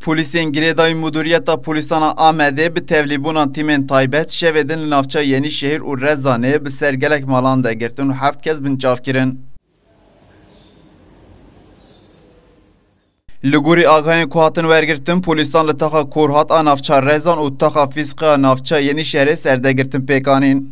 Polisên Girêdayî Mudûriyeta Polîsana Amedê bi tevlîbûna tîmên taybet şevedin li navçeya Yenîşehîr û Rezanê bi ser gelek malan de girtin û heft kes bin çavkirin. Li gorî agahên ku hatin wergirtin, polîsan li taxa Korhat a navçeya Rezan û taxa Fîsqa a navçeya Yenîşehirê serdegirtin pêkanîn.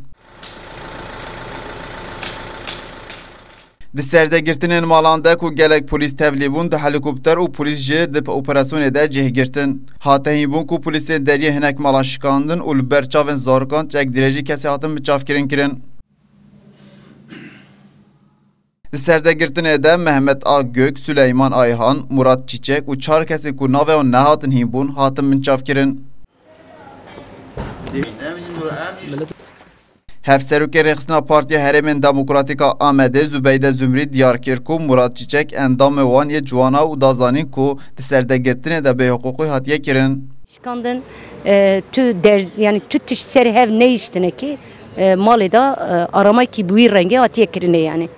Di serdegirtinên malan de ku gelek polîs tevlî bûn, di helîkopter û polîs jî di operasyonê de cihgirtin. Hatehî bûn ku polîsên deriyê hinek malan şikandin û li ber çavên zarokan çekdirêjî kesê hatin bi çavkirin kirin. Di serdegirtinê de Mehmet A. Gök, Süleyman Ayhan, Murat Çiçek û çar kesê ku navê wan nehatin hînbûn hatin bin çavkirin. Hevserokê Rêxistina Partiya Herêmên Demokratîk a Amedê Zübeyde Zümrî diyar kir ku Murat Çiçek endamê wan yê ciwana û da zanîn ku di serdegirtinê de bêhiqûqî hatiye kirin. Şikandin yani tu tiş ser hev ne iştine ki malê da arama ki bu rengê hatiye kirine yani.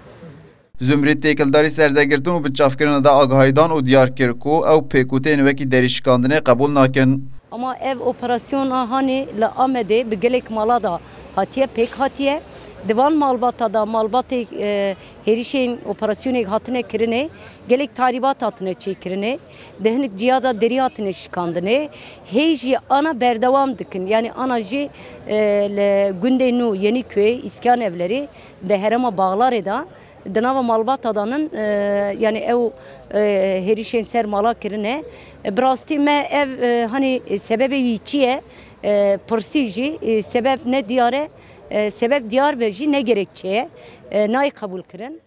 Zümrî têkildarî serdegirtin û bi çavkirina de agahîdan û diyar kir ku ew pêkûteyên wekî derî şikandinê qebûl nakin. Ama ev operasyona hani li Amedê bi gelek mala da hatiye pek hatiye. Divan malbata da malbatê herîşên operasyonê hatine kirine, gelek tahribat hatine çêkirine, dehinik ciya da derî hatine şikandine, hey jî ana berdewam dikin. Yani ana jî li Gundê Nû Yeniköy iskan evleri de herema bağlarê da Dinava malbatadanın yani ev herîşên ser mala kirine. Birastî me ev hani sebebê wî çi ye pirsî jî sebeb ne diyare sebep diyar ve jî ne gerekçeye nayê qebûl kirin.